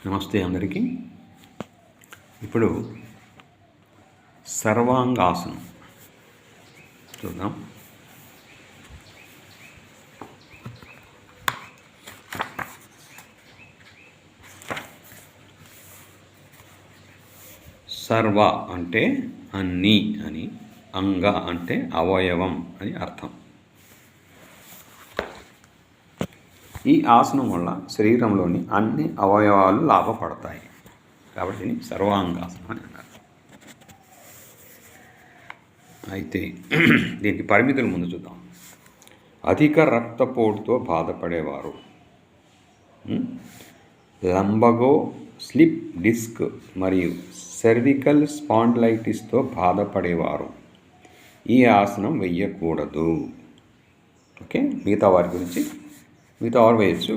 నమస్తే అందరికీ. ఇప్పుడు సర్వాంగాసనం చూద్దాం. సర్వ అంటే అన్ని అని, అంగ అంటే అవయవం అని అర్థం. ఈ ఆసనం వల్ల శరీరంలోని అన్ని అవయవాలు లాభపడతాయి కాబట్టి దీన్ని సర్వాంగాసనం అని అన్నారు. అయితే దీనికి పరిమితులు ముందు చూద్దాం. అధిక రక్తపోటుతో బాధపడేవారు, లంబగో స్లిప్ డిస్క్ మరియు సర్వికల్ స్పాండిలైటిస్తో బాధపడేవారు ఈ ఆసనం వెయ్యకూడదు. ఓకే, మిగతా వారి గురించి మిగతా వారు వేయచ్చు,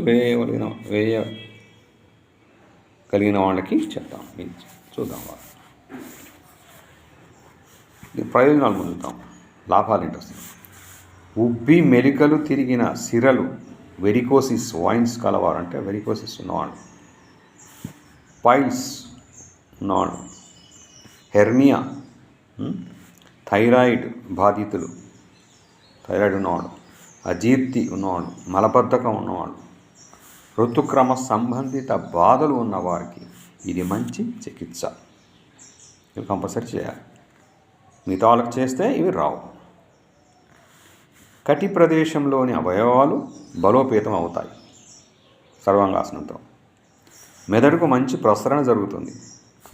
వేయగలిగిన వాళ్ళకి చెప్తాం. చూద్దాం వాళ్ళు ప్రయోజనాలు పొందుతాం. లాభాలు ఏంటి వస్తాయి? ఉబ్బి మెలికలు తిరిగిన సిరలు, వెరికోసిస్ వైన్స్ కలవారు అంటే వెరికోసిస్ ఉన్నవాళ్ళు, పైల్స్ ఉన్నవాళ్ళు, హెర్నియా, థైరాయిడ్ బాధితులు, థైరాయిడ్ ఉన్నవాళ్ళు, అజీర్తి ఉన్నవాళ్ళు, మలబద్ధకం ఉన్నవాళ్ళు, ఋతుక్రమ సంబంధిత బాధలు ఉన్నవారికి ఇది మంచి చికిత్స. ఇవి కంపల్సరీ చేయాలి. మిగతా వాళ్ళకి చేస్తే ఇవి రావు. కటి ప్రదేశంలోని అవయవాలు బలోపేతం అవుతాయి సర్వాంగాసనంతో. మెదడుకు మంచి ప్రసరణ జరుగుతుంది,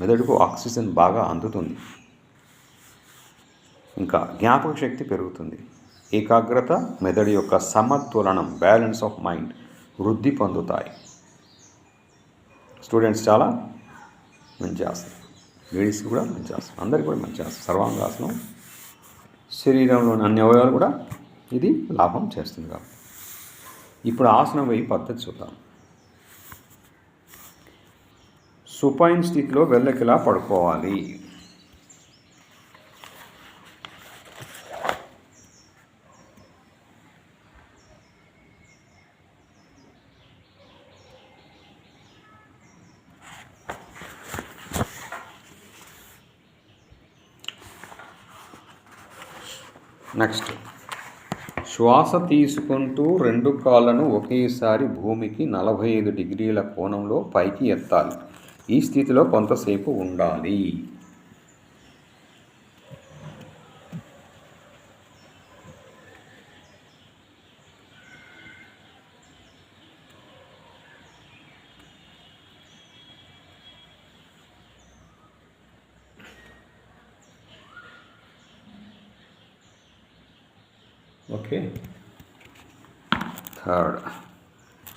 మెదడుకు ఆక్సిజన్ బాగా అందుతుంది, ఇంకా జ్ఞాపక శక్తి పెరుగుతుంది, ఏకాగ్రత, మెదడు యొక్క సమతులనం, బ్యాలెన్స్ ఆఫ్ మైండ్ వృద్ధి పొందుతాయి. స్టూడెంట్స్ చాలా మంచి ఆసనం, లేడీస్కి కూడా మంచి ఆసనం, అందరికీ కూడా మంచి ఆసనం. సర్వాంగాసనం శరీరంలోని అన్ని అవయవాలు కూడా ఇది లాభం చేస్తుంది కాబట్టి. ఇప్పుడు ఆసనం వేయి పద్ధతి చూద్దాం. సుపైన్ స్థితిలో వెల్లకిలా పడుకోవాలి. నెక్స్ట్, శ్వాస తీసుకుంటూ రెండు కాళ్ళను ఒకేసారి భూమికి 45 డిగ్రీల కోణంలో పైకి ఎత్తాలి. ఈ స్థితిలో కొంతసేపు ఉండాలి. ఓకే. థర్డ్,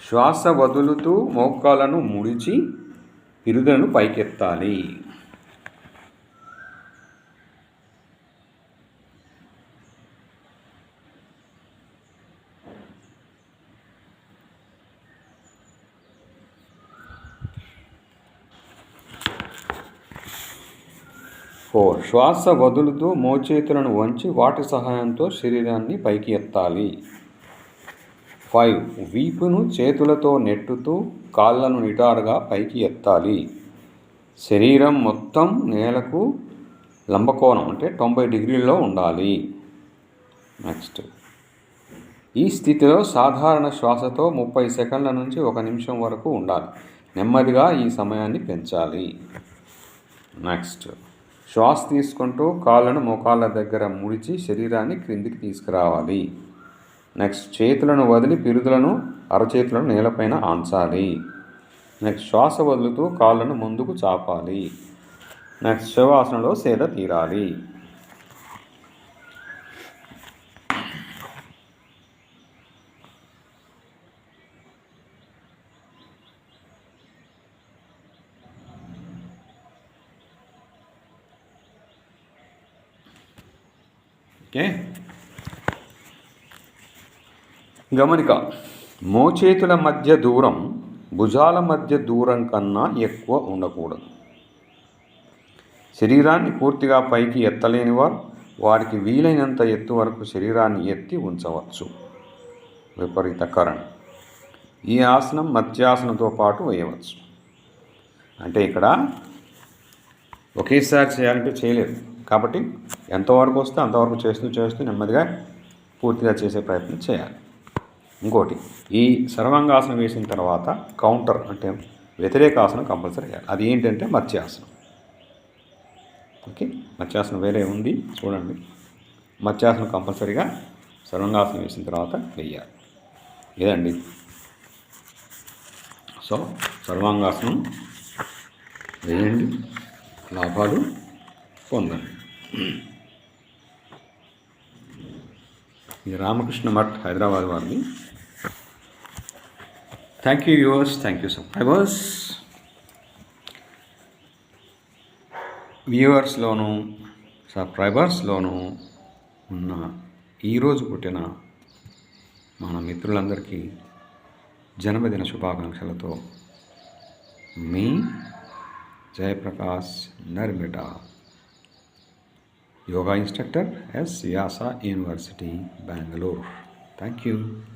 శ్వాస వదులుతూ మోకాలను ముడిచి పిరుదులను పైకెత్తాలి. ఫోర్, శ్వాస వదులుతూ మోచేతులను వంచి వాటి సహాయంతో శరీరాన్ని పైకి ఎత్తాలి. 5, వీపును చేతులతో నెట్టుతూ కాళ్ళను నిటారుగా పైకి ఎత్తాలి. శరీరం మొత్తం నేలకు లంబకోణం అంటే 90 డిగ్రీల్లో ఉండాలి. నెక్స్ట్, ఈ స్థితిలో సాధారణ శ్వాసతో 30 సెకండ్ల నుంచి 1 నిమిషం వరకు ఉండాలి. నెమ్మదిగా ఈ సమయాన్ని పెంచాలి. నెక్స్ట్, శ్వాస తీసుకుంటూ కాళ్ళను మోకాళ్ళ దగ్గర ముడిచి శరీరాన్ని క్రిందికి తీసుకురావాలి. నెక్స్ట్, చేతులను వదిలి పిరుదులను అరచేతులను నేలపైన ఆంచాలి. నెక్స్ట్, శ్వాస వదులుతూ కాళ్ళను ముందుకు చాపాలి. నెక్స్ట్, శవాసనంలో సేద తీరాలి. ఓకే, గమనిక. మోచేతుల మధ్య దూరం భుజాల మధ్య దూరం కన్నా ఎక్కువ ఉండకూడదు. శరీరాన్ని పూర్తిగా పైకి ఎత్తలేని వారికి వీలైనంత ఎత్తు వరకు శరీరాన్ని ఎత్తి ఉంచవచ్చు. విపరీత కరణం. ఈ ఆసనం మధ్యాసనంతో పాటు వేయవచ్చు. అంటే ఇక్కడ ఒకేసారి చేయాలంటే చేయలేదు కాబట్టి ఎంతవరకు వస్తే అంతవరకు చేస్తూ నెమ్మదిగా పూర్తిగా చేసే ప్రయత్నం చేయాలి. ఇంకోటి, ఈ సర్వాంగాసనం వేసిన తర్వాత కౌంటర్ అంటే వ్యతిరేక ఆసనం కంపల్సరీ వేయాలి. అది ఏంటంటే మత్స్యాసనం. ఓకే, మత్స్యాసనం వేరే ఉంది చూడండి. మత్స్యాసనం కంపల్సరీగా సర్వాంగాసనం వేసిన తర్వాత వేయాలి. ఇదండి. సో సర్వాంగాసనం వేయండి, లాభాలు పొందండి. ఇది రామకృష్ణ మఠ్ హైదరాబాద్ వారిది. Thank you viewers, thank you వ్యూవర్స్లోను సబ్స్క్రైబర్స్లోను ఉన్న ఈరోజు పుట్టిన మన మిత్రులందరికీ జన్మదిన శుభాకాంక్షలతో మీ Jayaprakash Narmita, yoga instructor, S Vyasa university, Bengaluru. Thank you.